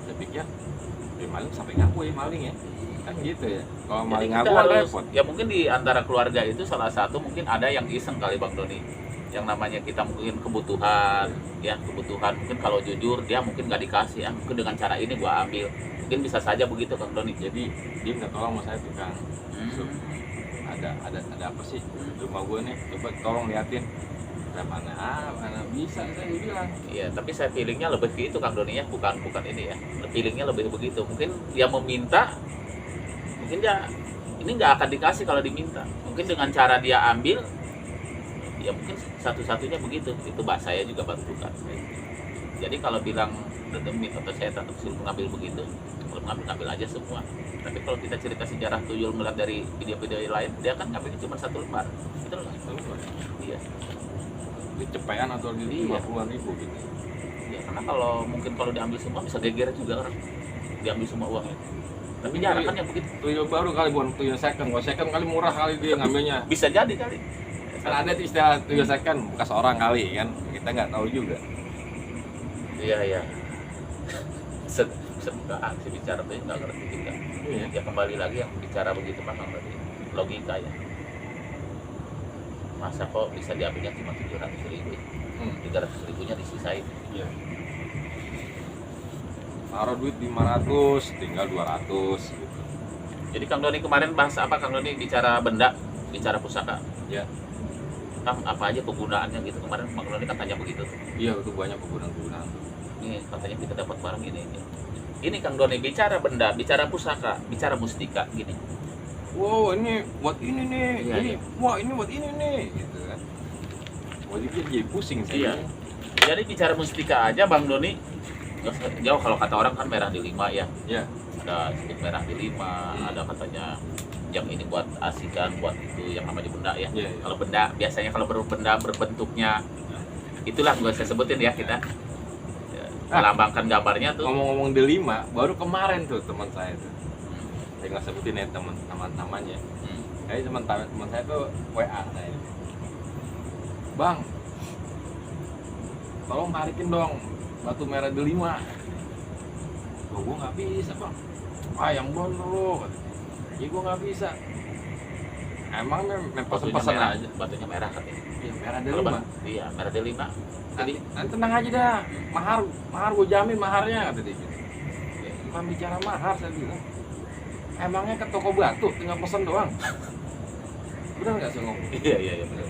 Saya pikir dia maling sampai ngaku ya maling ya, kan gitu ya. Kalau Jadi maling kita ngaku kan harus, repot. ya mungkin di antara keluarga itu salah satu mungkin ada yang iseng kali Bang Doni. Yang namanya kita mungkin kebutuhan, ya kebutuhan. Mungkin kalau jujur dia mungkin nggak dikasih, ya mungkin dengan cara ini gua ambil. Mungkin bisa saja begitu Bang Doni. Jadi dia minta tolong sama saya tukang. Ada apa sih rumah gue nih, coba tolong liatin. Ada mana bisa saya bilang. Iya, tapi saya feelingnya lebih ke itu Kang Doni ya, bukan ini ya. Feelingnya lebih begitu. Mungkin dia meminta, mungkin dia ini nggak akan dikasih kalau diminta. Mungkin dengan cara dia ambil, ya mungkin satu-satunya begitu. Itu bahasa saya juga baru bukan. Jadi kalau bilang demit atau saya tetap suruh mengambil begitu, kalau ngambil aja semua. Tapi kalau kita cerita sejarah tuyul melihat dari video-video lain, dia kan ngambilnya cuma 1 lembar. Itu loh. Iya. Di cepean atau di Iya. 50-an ribu gitu. Ya, karena kalau diambil semua bisa geger juga orang. Diambil semua uangnya. Tapi Mungkin jarang kan yang begitu. Tuyul baru kali, bukan tuyul second. Kalau second kali murah kali dia ngambilnya. Bisa jadi kali. Kan ada tuh istilah tuyul second bekas orang kali kan, kita nggak tahu juga. Iya. Sebenarnya sih bicara tuh nggak ngerti juga. Iya. Ya kembali lagi yang bicara begitu Kang tadi. Logika ya. Masa kok bisa diambilnya cuma 700.000, 300.000-nya disisain. Iya. Taruh duit 500, tinggal 200 gitu. Jadi Kang Doni kemarin bahas apa Kang Doni, bicara benda, bicara pusaka. Ya. Kang, apa aja kegunaannya gitu. Kemarin Kang Doni katanya begitu tuh. Iya, itu banyak kegunaan-kegunaan. Ini katanya kita dapat barang ini. Ini Kang Doni bicara benda, bicara pusaka, bicara mustika gini. Wow, ini buat ini nih. Iya, ini, iya. wah ini buat ini nih, gitu kan. Wah, jadi pusing sih. Iya. Jadi bicara mustika aja Bang Doni nggak jauh. Kalau kata orang kan merah di 5 ya. Iya. Ada sedikit merah di 5, ada katanya yang ini buat asikan, buat itu yang namanya benda ya. Iya. Kalau benda biasanya kalau benda berbentuknya itulah gue saya sebutin ya kita. Ya, melambangkan gambarnya tuh. Ngomong-ngomong D5, baru kemarin tuh teman saya tuh saya nggak sebutin ya teman-temannya. Jadi teman saya tuh WA saya, bang, tolong tarikin dong batu merah delima. Gue nggak bisa bang, yang bener lo. Ya gue nggak bisa. Emang pesen-pesen aja. Batunya merah katanya. Iya, merah delima. Iya, merah delima. Jadi tenang aja dah, mahar gue jamin maharnya kata dia. Bukan bicara mahar saya bilang. Emangnya ke toko batu tinggal pesen doang. Benar nggak sih ngomong? Iya benar.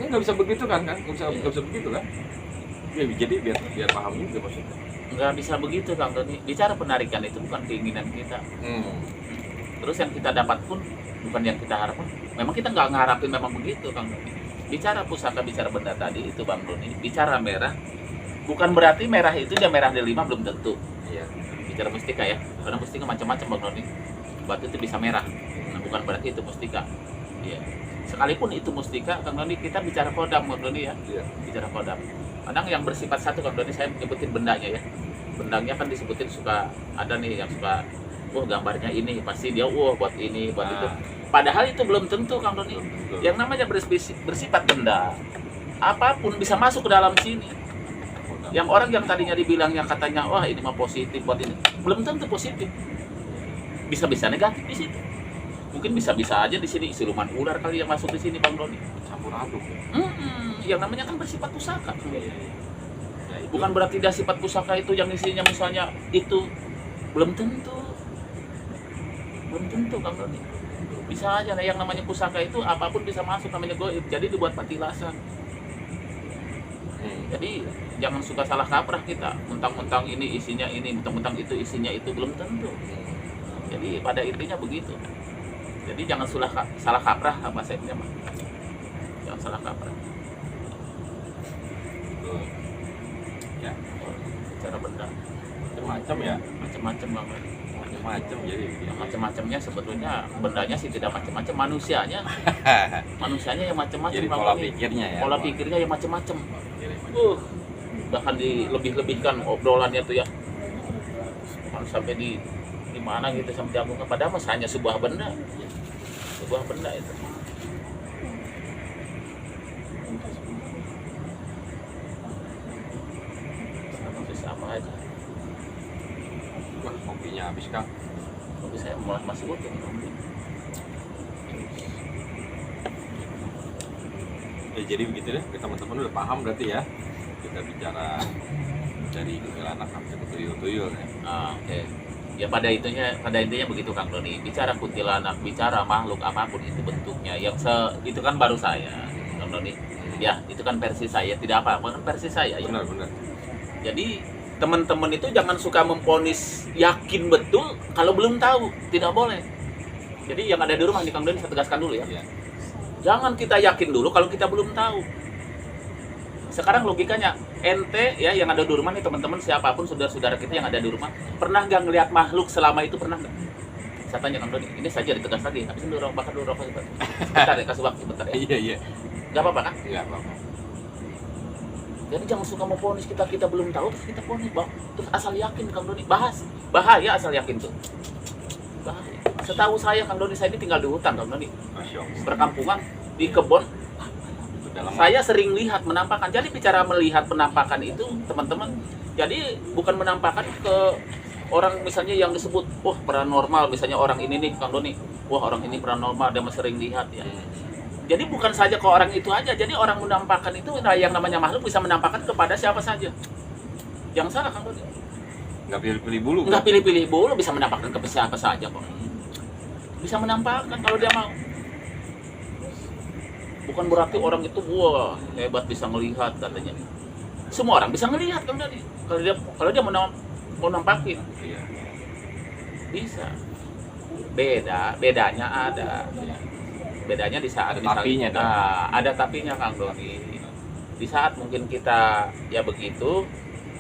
Ini nggak bisa begitu kan? Nggak bisa begitu kan? Ya, jadi biar paham juga maksudnya. Nggak bisa begitu Kang Doni. Bicara penarikan itu bukan keinginan kita. Terus yang kita dapat pun bukan yang kita harapkan. Memang kita nggak ngarapin memang begitu Kang Doni. Bicara pusaka, bicara benda tadi itu Bang Doni. Bicara merah, bukan berarti merah itu dia merah delima belum tentu. Iya. Bicara mustika ya, karena mustika macam-macam Bang Doni. Batu itu bisa merah, nah, bukan berarti itu mustika. Iya. Sekalipun itu mustika, Kang Doni, kita bicara kodam Bang Doni ya. Iya. Bicara kodam. Kadang yang bersifat satu Kang Doni, saya nyebutin bendanya ya. Bendanya kan disebutin suka ada nih yang suka, wah gambarnya ini pasti dia buat ini, buat itu. Padahal itu belum tentu Kang Doni. Yang namanya bersifat benda, apapun bisa masuk ke dalam sini. Yang orang yang tadinya dibilangnya katanya wah ini mah positif buat ini, belum tentu positif. Bisa-bisa negatif di sini. Mungkin bisa-bisa aja di sini siluman ular kali yang masuk di sini Bang Doni. Campur aduk. Yang namanya kan bersifat pusaka. Ya, Bukan berarti dia sifat pusaka itu yang isinya misalnya itu belum tentu Kang Doni. Bisa aja nah, yang namanya pusaka itu apapun bisa masuk namanya goib. Jadi dibuat patilasan. Jadi jangan suka salah kaprah kita. Mentang-mentang ini isinya ini, mentang-mentang itu isinya itu belum tentu. Jadi pada intinya begitu. Jadi jangan salah kaprah apa saya mah. Jangan salah kaprah. Ya, Cara benda macam-macam ya. macam-macam banget. Macam jadi Yang macam-macamnya sebetulnya bendanya sih tidak macam-macam, manusianya yang macam-macam. jadi Bang pola Doni. pikirnya ya. Pola pikirnya yang macam-macam. Bahkan dilebih-lebihkan obrolannya tuh ya. Sampai di mana gitu sampai diagungkan, padahal mas hanya sebuah benda itu. Sama aja. Wah, kopinya habis Kang. Tapi saya masih butuh kopi. Ya, jadi begitu deh, teman-teman udah paham berarti ya. Kita bicara dari kuntilanak sampai ke tuyul-tuyul ya. Oke. Ya pada intinya begitu Kang Doni. Bicara kuntilanak, bicara makhluk apapun itu bentuknya. Itu kan baru saya, Kang Doni. Ya, itu kan versi saya, tidak apa-apa kan versi saya ya. Benar. Jadi teman-teman itu jangan suka memponis yakin betul kalau belum tahu, tidak boleh. Jadi yang ada di rumah nih Kang Doni saya tegaskan dulu ya. Iya. Jangan kita yakin dulu kalau kita belum tahu. Sekarang logikanya ente ya yang ada di rumah nih teman-teman siapapun saudara-saudara kita yang ada di rumah pernah nggak ngelihat makhluk selama itu, pernah nggak? Saya tanya Kang Doni, ini saja ditegas lagi, habisin dulu bakar dulu rokok sebentar ya, kasih waktu sebentar ya. Iya. Nggak apa-apa kan? Nggak apa-apa. Jadi jangan suka memponis kita belum tahu terus kita ponis terus asal yakin Kang Doni, bahaya asal yakin tuh. Bahaya. Setahu saya Kang Doni, saya ini tinggal di hutan Kang Doni, Masya Allah. perkampungan di kebun. Saya sering lihat menampakkan. Jadi bicara melihat penampakan itu teman-teman, jadi bukan menampakkan ke orang misalnya yang disebut wah paranormal, misalnya orang ini nih Kang Doni, wah orang ini paranormal, dia sering lihat ya. Jadi bukan saja ke orang itu aja, jadi orang menampakkan itu yang namanya makhluk bisa menampakkan kepada siapa saja. Yang salah Kang Doni, nggak pilih-pilih bulu. nggak pilih-pilih bulu, bisa menampakkan ke siapa saja kok. Bisa menampakkan kalau dia mau. Bukan berarti orang itu wah hebat bisa melihat katanya. Semua orang bisa melihat Kang Doni. Kalau dia mau nampakin. Iya. Bisa. Bedanya ada. Bedanya di saat Ada tapinya, ada tapinya Kang Doni. Di saat mungkin kita ya begitu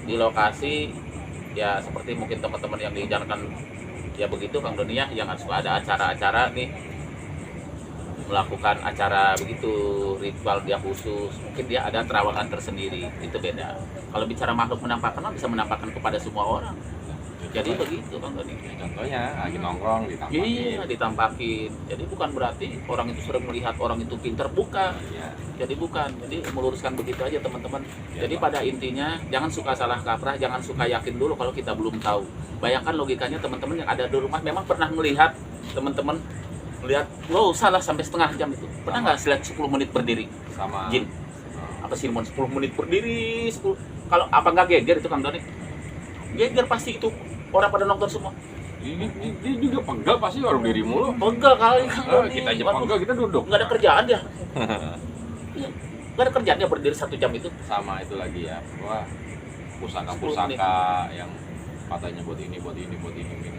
di lokasi ya seperti mungkin teman-teman yang dijalankan ya begitu Kang Doni ya, yang suka ada acara-acara nih melakukan acara begitu ritual dia khusus, mungkin dia ada terawangan tersendiri, itu beda. Kalau bicara makhluk menampakkan bisa menampakkan kepada semua orang. Jadi begitu Bang Doni. Contohnya lagi nongkrong ditampakin. Iya, ditampakin. Jadi bukan berarti orang itu sering melihat orang itu pintar, bukan. Iya. Jadi bukan. Jadi meluruskan begitu aja teman-teman. Iya, Jadi Pak. pada intinya jangan suka salah kaprah, jangan suka yakin dulu kalau kita belum tahu. Bayangkan logikanya teman-teman yang ada di rumah memang pernah melihat teman-teman melihat, wow salah sampai setengah jam itu. Pernah nggak lihat 10 menit berdiri? Sama Jin. Apa sih mon 10 menit berdiri 10. Kalau apa nggak geger itu Kang Doni? Geger pasti itu orang pada nonton semua. Dia juga pegel pasti orang diri mulu. Pegel kali Kang Doni. Kita aja Waduh, pegel, kita duduk. nggak ada kerjaan dia. Iya, nggak ada kerjaan dia berdiri 1 jam itu. Sama itu lagi ya, bahwa pusaka-pusaka yang katanya buat ini.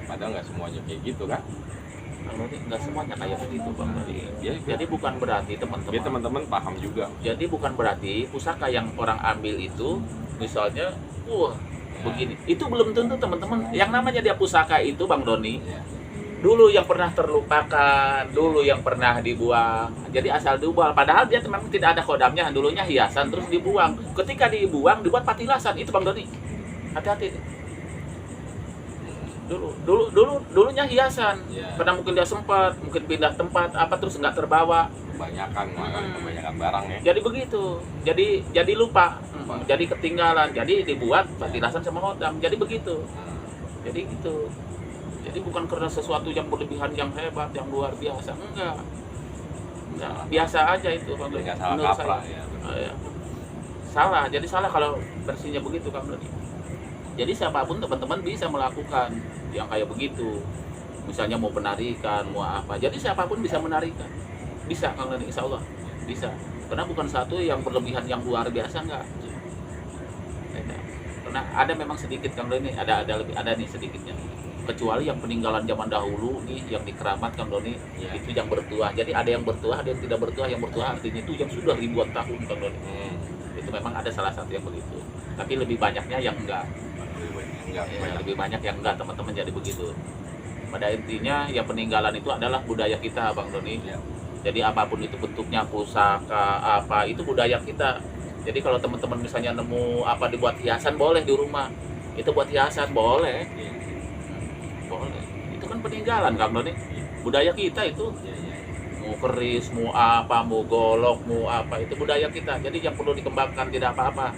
Padahal nggak semuanya kayak gitu kan. Kang Doni nggak semuanya kayak begitu Bang Doni. Ya, Jadi bukan berarti Jadi teman-teman. teman-teman paham juga. Jadi bukan berarti pusaka yang orang ambil itu misalnya, wah begini. Itu belum tentu teman-teman. Yang namanya dia pusaka itu Bang Doni. Ya. Dulu yang pernah terlupakan, dulu yang pernah dibuang. Jadi asal dibuang. Padahal dia memang tidak ada kodamnya, dulunya hiasan terus dibuang. Ketika dibuang dibuat patilasan itu Bang Doni. Hati-hati nih. Dulunya hiasan. Ya. Karena mungkin dia sempat, mungkin pindah tempat apa terus nggak terbawa. Kebanyakan barang ya. Jadi begitu. Jadi lupa. Jadi ketinggalan. Jadi dibuat patilasan sama kodam. Jadi begitu. Jadi gitu. Jadi bukan karena sesuatu yang berlebihan, yang hebat, yang luar biasa, enggak. Biasa aja itu Bang Doni. Nggak salah Menurut kaprah saya. ya. Iya. Salah, jadi salah kalau versinya begitu Kang Doni. Jadi siapapun teman-teman bisa melakukan yang kayak begitu. Misalnya mau penarikan, mau apa. Jadi siapapun bisa menarikan. Bisa Kang Doni, insya Allah. Bisa. Karena bukan satu yang berlebihan, yang luar biasa, enggak. Karena ada memang sedikit Kang Doni, ada nih sedikitnya. Kecuali yang peninggalan zaman dahulu nih yang dikeramat Kang Doni, Ya. itu yang bertuah. Jadi ada yang bertuah, ada yang tidak bertuah. Yang bertuah artinya itu yang sudah ribuan tahun Kang Doni. Itu memang ada salah satu yang begitu. Tapi lebih banyaknya yang enggak. Lebih banyak yang enggak teman-teman, jadi begitu. Pada intinya yang peninggalan itu adalah budaya kita Bang Doni. Ya. Jadi apapun itu bentuknya, pusaka apa itu budaya kita. Jadi kalau teman-teman misalnya nemu apa dibuat hiasan, boleh di rumah. Itu buat hiasan boleh. Boleh. Itu kan peninggalan Kang Doni. Budaya kita itu. Mau keris, mau apa, mau golok, mau apa, itu budaya kita. Jadi yang perlu dikembangkan, tidak apa-apa.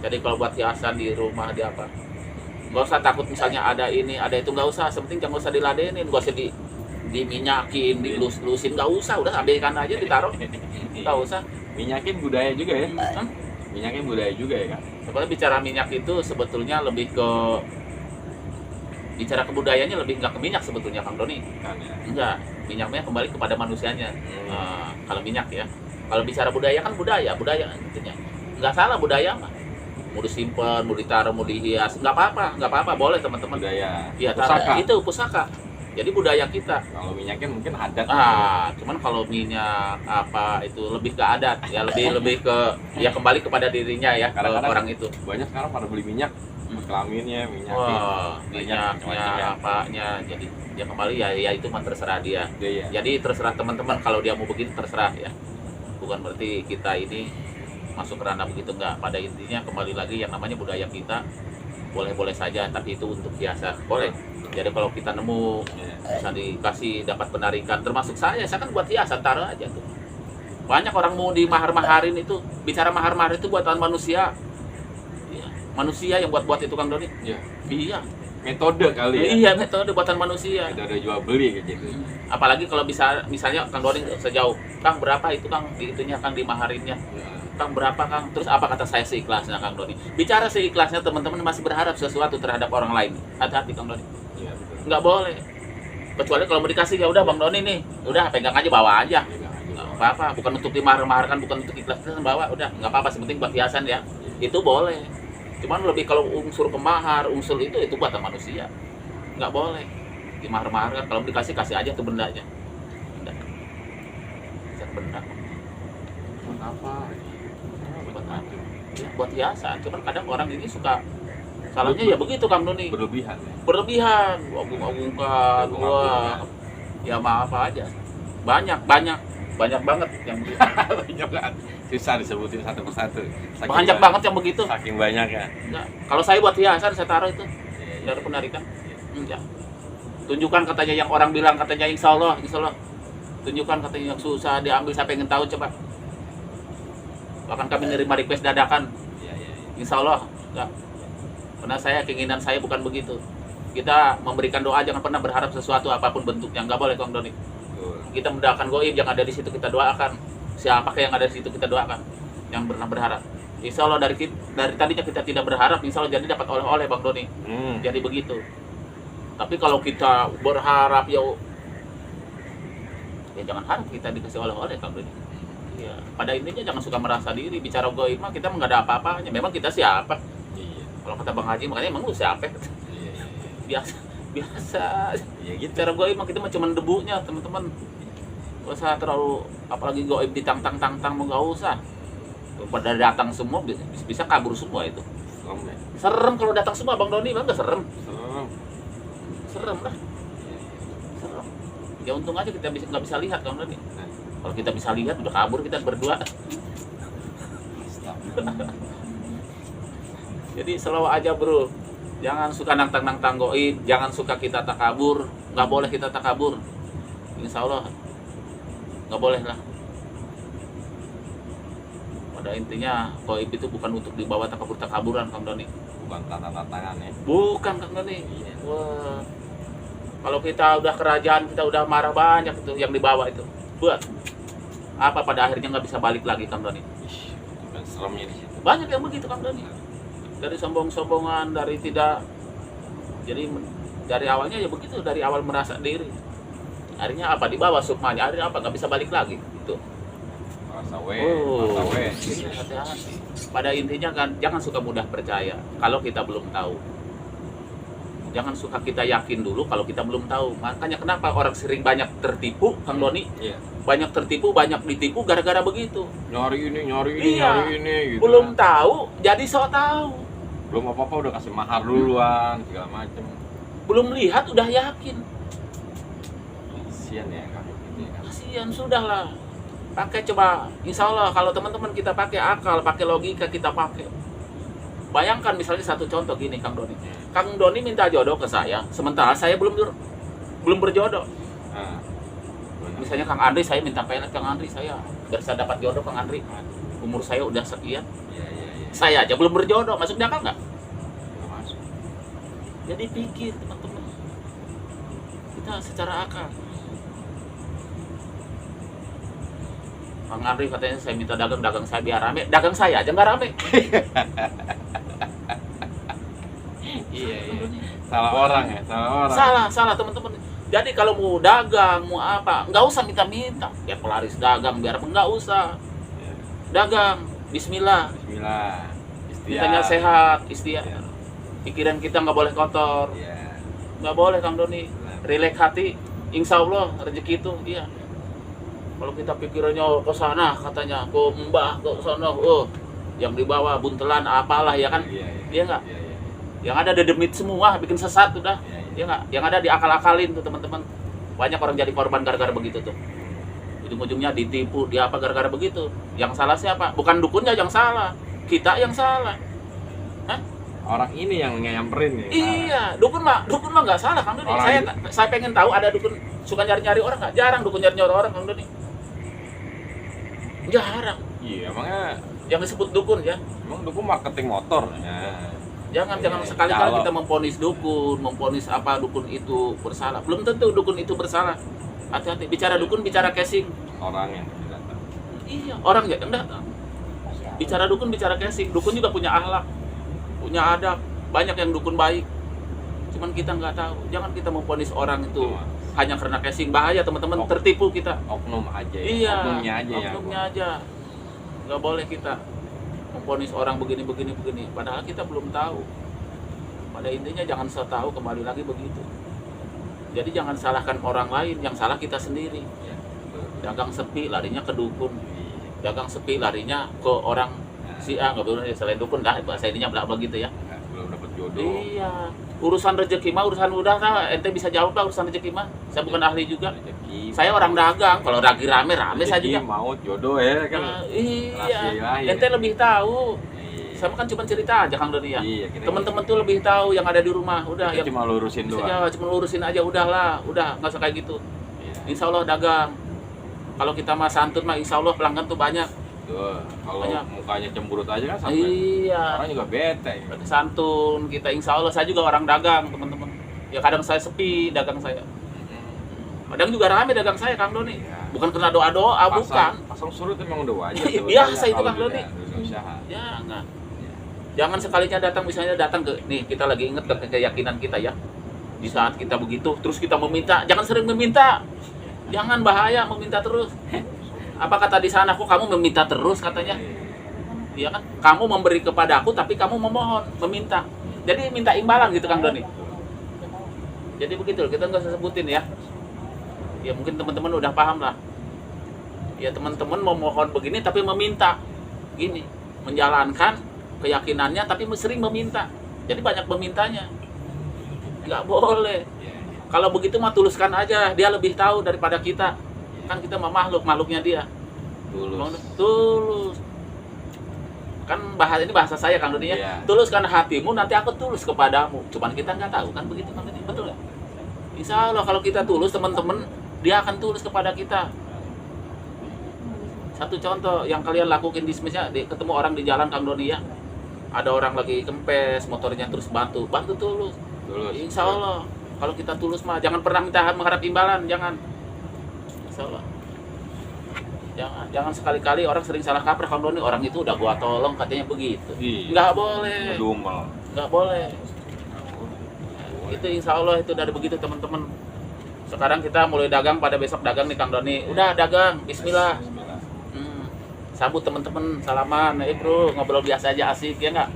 Jadi kalau buat hiasan di rumah, di apa, nggak usah takut misalnya ada ini, ada itu, nggak usah. Penting jangan usah diladenin, nggak usah diminyakin, dilus-lusin, nggak usah. Udah ambilkan aja, ditaruh, nggak usah. Minyakin budaya juga ya. Minyakin budaya juga ya kan. Sebenarnya bicara minyak itu sebetulnya lebih ke bicara kebudayaannya, lebih nggak ke minyak sebetulnya Kang Doni. Kan ya. Enggak, minyaknya kembali kepada manusianya. Kalau minyak ya. Kalau bicara budaya kan budaya intinya. Nggak salah budaya mah. Mau disimpan, mau ditaruh, mau dihias, nggak apa-apa, boleh teman-teman. Budaya. Iya, Pusaka. itu pusaka. Jadi budaya kita. Kalau minyakin mungkin adat. Cuman kalau minyak apa itu lebih ke adat ya, lebih ke ya kembali kepada dirinya ya, ke Kadang-kadang orang itu. Banyak sekarang pada beli minyak, kelaminnya, minyakin. Wah, Banyak minyaknya macam-macam apanya, jadi ya kembali ya itu mah terserah dia. ya. Jadi terserah teman-teman, kalau dia mau begitu terserah ya. Bukan berarti kita ini masuk ke ranah begitu, enggak. Pada intinya kembali lagi yang namanya budaya kita boleh-boleh saja, tapi itu untuk hiasan boleh. Jadi kalau kita nemu bisa dikasih dapat penarikan, termasuk saya kan buat hiasan, taruh aja tuh. Banyak orang mau di mahar-maharin itu, bicara mahar-mahar itu buatan manusia. Iya, manusia yang buat itu Kang Doni. Iya. Iya. Metode kali ya. Iya, metode buatan manusia. Metode jual beli kayak gitu. Apalagi kalau bisa misalnya Kang Doni sejauh, Kang berapa itu Kang di itunya, Kang di maharinnya? Kang berapa Kang? Terus apa kata saya seikhlasnya Kang Doni? Bicara seikhlasnya, teman-teman masih berharap sesuatu terhadap orang lain. Hati-hati Kang Doni. Iya, betul. Nggak boleh. Kecuali kalau mau dikasih ya udah Bang Doni nih, udah pegang aja, bawa aja. Nggak apa-apa, bukan untuk dimahar-maharkan, bukan untuk ikhlas-ikhlasan, bawa udah, nggak apa-apa, sepenting buat hiasan ya. Itu boleh. Cuman lebih kalau unsur kemahar, unsur itu buatan manusia. Nggak boleh dimahar-maharkan. Kalau dikasih, kasih aja tuh bendanya. Benda. Buat apa? Buat hiasan. Cuman kadang orang ini suka salahnya ya begitu Kang Doni. Berlebihan ya. Berlebihan, agung-agungkan, wah. Ya maaf aja. Banyak banget yang begitu. Banyak kan. Susah disebutin satu persatu. Banyak banget yang begitu. Saking banyak ya. Enggak. Kalau saya buat hiasan, saya taruh itu dari penarikan. Enggak. Tunjukkan katanya yang orang bilang katanya insya Allah. Tunjukkan katanya yang susah diambil, saya pengen tahu coba. Bahkan kami nerima request dadakan. Insya Allah enggak. Karena keinginan saya bukan begitu. Kita memberikan doa, jangan pernah berharap sesuatu apapun bentuknya, nggak boleh Kang Doni. Kita mendoakan goib yang ada di situ kita doakan. Siapa yang ada di situ kita doakan. Yang pernah berharap. Insya Allah dari tadinya kita tidak berharap, insya Allah jadi dapat oleh-oleh Bang Doni. Jadi begitu. Tapi kalau kita berharap ya jangan harap kita dikasih oleh-oleh Kang Doni. Ya, pada intinya jangan suka merasa diri. Bicara goib mah kita nggak ada apa-apanya. Memang kita siapa? Kalau kata Bang Haji makanya emang lu siapa? biasa gitu. Cara goib mah kita mah cuma debunya teman-teman. Gak usah terlalu, apalagi goib ditang-tang mau gak usah. Pada datang semua bisa kabur semua itu. Serem kalau datang semua Bang Doni, bang gak serem? Serem lah. Serem. Ya untung aja kita nggak bisa lihat Bang Doni. Kalau kita bisa lihat udah kabur kita berdua. Jadi selalu aja bro. Jangan suka nantang goib, jangan suka kita takabur, nggak boleh kita takabur. Insya Allah nggak boleh lah. Pada intinya goib itu bukan untuk dibawa takaburan Kang Doni. Bukan tantangannya. Bukan Kang Doni. Wah. Kalau kita udah kerajaan, kita udah marah banyak itu yang dibawa itu. Buat apa pada akhirnya nggak bisa balik lagi Kang Doni. Bukan seremnya di situ. Banyak yang begitu Kang Doni. Dari sombong-sombongan, dari tidak, jadi dari awalnya ya begitu, dari awal merasa diri. Akhirnya apa, dibawa sukmanya, akhirnya apa, nggak bisa balik lagi gitu. Rasa Hati-hati. Pada intinya kan jangan suka mudah percaya kalau kita belum tahu. Jangan suka kita yakin dulu kalau kita belum tahu. Makanya kenapa orang sering banyak tertipu Kang Doni? Banyak tertipu, banyak ditipu gara-gara begitu. Nyari ini gitu. Belum tahu jadi sok tahu. Belum apa-apa udah kasih mahar duluan segala macem. Belum lihat udah yakin. Kasian ya Kang. Kasian sudahlah. Pakai coba, insya Allah kalau teman-teman kita pakai akal, pakai logika kita pakai. Bayangkan misalnya satu contoh gini Kang Doni. Kang Doni minta jodoh ke saya, sementara saya belum berjodoh. Misalnya Kang Andri, saya minta pelet Kang Andri, saya biar saya dapat jodoh Kang Andri. Umur saya udah sekian. Saya aja belum berjodoh, masuk di akal nggak? Masuk. Jadi pikir teman-teman, kita secara akal. Kang Andri katanya saya minta dagang saya biar rame, dagang saya aja nggak rame. Iya. Salah orang ya, Salah teman-teman. Jadi kalau mau dagang, mau apa, nggak usah minta-minta. Biar pelaris dagang, biar apa, nggak usah. Dagang, Bismillah. Mintanya sehat, istiar. Pikiran kita nggak boleh kotor. Nggak boleh Kang Doni. Rileks hati, insya Allah rezeki itu, iya. Kalau kita pikirannya ke sana, katanya ke mbah, ke sana, yang dibawa buntelan apalah ya kan? Iya nggak? Yang ada dedemit semua, bikin sesat udah. Ya nggak? Yang ada diakal-akalin tuh teman-teman. Banyak orang jadi korban gara-gara begitu tuh. Ujung-ujungnya ditipu, dia apa gara-gara begitu. Yang salah siapa? Bukan dukunnya yang salah, kita yang salah. Hah? Orang ini yang nyamperin nih. Iya, dukun mah nggak salah Kang Doni. Saya pengen tahu ada dukun suka nyari-nyari orang nggak? Jarang dukun nyari-nyari orang Kang Doni. Jarang. Iya, emangnya yang disebut dukun ya. Emang dukun marketing motor. Jangan sekali-kali kita memponis dukun, memponis apa dukun itu bersalah. Belum tentu dukun itu bersalah. Hati-hati, bicara dukun, bicara casing. Orang yang datang. Iya, orang yang datang. Bicara dukun, bicara casing. Dukun juga punya akhlak, punya adab. Banyak yang dukun baik. Cuman kita nggak tahu. Jangan kita memponis orang itu hanya karena casing. Bahaya teman-teman, tertipu kita. Oknum aja. Iya, oknumnya aja. Nggak boleh kita memponis orang begini. Padahal kita belum tahu. Pada intinya jangan tahu, kembali lagi begitu. Jadi jangan salahkan orang lain, yang salah kita sendiri. Dagang sepi larinya ke dukun. Dagang sepi larinya ke orang si A, nggak boleh selain dukun dah, bahasa ininya begitu ya. Belum dapat jodoh. Iya. Urusan rezeki mah urusan udah lah, ente bisa jawab lah urusan rezeki mah. Saya bukan ahli juga. Saya orang dagang, kalau lagi rame saya juga. Maut jodoh ya kan. Iya. Ente lebih tahu. Sama kan cuma cerita aja Kang Doni ya. Iya, kita Teman-teman tuh lebih tahu yang ada di rumah. Udah kita ya cuma lurusin doang. cuma lurusin aja udahlah, udah nggak usah kayak gitu. Iya. Insya Allah dagang. Kalau kita mah santun mah insya Allah pelanggan tuh banyak. Tuh, kalau Banyak. mukanya cemberut aja kan sampai Iya. orang juga bete. Santun kita insya Allah. Saya juga orang dagang teman-teman. Ya kadang saya sepi dagang saya. Kadang juga rame dagang saya Kang Doni. Iya. Bukan karena doa-doa, bukan. Pasang surut emang udah wajar. Iya, tuh. biasa itu, Kalau Kang Doni. dunia usaha. Jangan. Jangan sekalinya datang, misalnya datang ke nih, kita lagi inget ke keyakinan kita ya. Di saat kita begitu, terus kita meminta, jangan sering meminta. Jangan, bahaya meminta terus. Apa kata di sana, kok kamu meminta terus katanya? Iya kan? Kamu memberi kepada aku tapi kamu memohon, meminta. Jadi minta imbalan gitu Kang Doni. Jadi begitu, kita nggak usah sebutin ya. Ya mungkin teman-teman udah paham lah. Ya teman-teman memohon begini tapi meminta. Gini, menjalankan keyakinannya tapi sering meminta. Jadi banyak memintanya. Nggak boleh. Kalau begitu mah tuluskan aja. Dia lebih tahu daripada kita. Kan kita mah makhluknya dia. Tulus. Kan ini bahasa saya Kang Doni ya. Iya. Tuluskan hatimu, nanti aku tulus kepadamu. Cuman kita nggak tahu kan begitu Kang Doni. Betul nggak? Insya Allah kalau kita tulus teman-teman, dia akan tulus kepada kita. Satu contoh yang kalian lakukan bisnisnya, ketemu orang di jalan Kang Doni ya. Ada orang lagi kempes, motornya terus bantu tulus. Insya Allah kalau kita tulus mah jangan pernah mengharap imbalan, jangan. Insya Allah. Jangan sekali-kali orang sering salah kaprah Kang Doni, orang itu udah gua tolong katanya begitu. Iya. Nggak boleh. Ngedumel. Nggak boleh. Itu insya Allah itu dari begitu teman-teman. Sekarang kita mulai dagang, pada besok dagang nih Kang Doni. Udah dagang, bismillah. Sambut teman-teman, salaman, bro, ngobrol biasa aja asik ya nggak?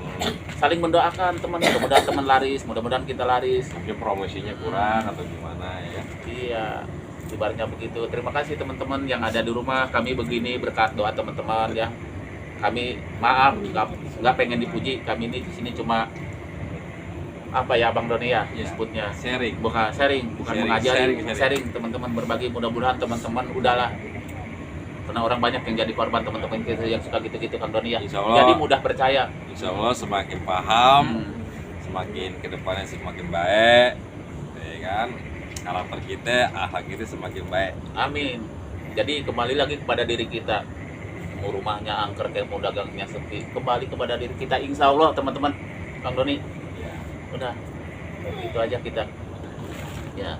Saling mendoakan teman, mudah-mudahan teman laris, mudah-mudahan kita laris. Mungkin promosinya kurang atau gimana ya? Iya, ibaratnya begitu. Terima kasih teman-teman yang ada di rumah. Kami begini berkat doa teman-teman ya. Kami maaf nggak pengen dipuji. Kami ini di sini cuma apa ya Bang Doni ya disebutnya Sharing. bukan mengajari, sharing. sharing teman-teman berbagi. Mudah-mudahan teman-teman udahlah, karena orang banyak yang jadi korban teman-teman kita yang suka gitu-gitu Kang Doni ya. Insya Allah. Jadi mudah percaya. Insya Allah semakin paham, semakin kedepannya semakin baik, ya kan? Karakter kita, akhlak kita semakin baik. Amin. Jadi kembali lagi kepada diri kita. Mau rumahnya angker, kayak mau dagangnya sepi, kembali kepada diri kita. Insya Allah teman-teman, Kang Doni. Ya. Udah, itu aja kita. Ya.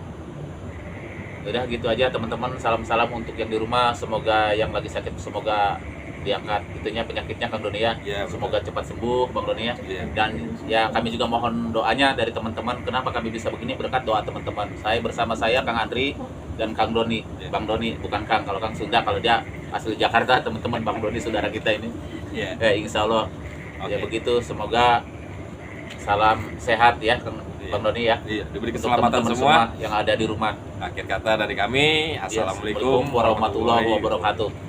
Udah gitu aja teman-teman. Salam-salam untuk yang di rumah. Semoga yang lagi sakit semoga diangkat itunya penyakitnya Kang Doni ya. Ya, Semoga cepat sembuh Bang Doni ya. Ya. Dan ya kami juga mohon doanya dari teman-teman. Kenapa kami bisa begini? Berkat doa teman-teman. Saya bersama saya Kang Andri dan Kang Doni. Ya. Bang Doni bukan Kang, kalau Kang Sunda, kalau dia asli Jakarta teman-teman. Bang Doni saudara kita ini. Ya. Insya Allah. Oke. Ya begitu. Semoga salam sehat ya Bang Doni ya. Iya, diberi Untuk keselamatan teman-teman semua. yang ada di rumah. Akhir kata dari kami, assalamualaikum Assalamualaikum warahmatullahi wabarakatuh.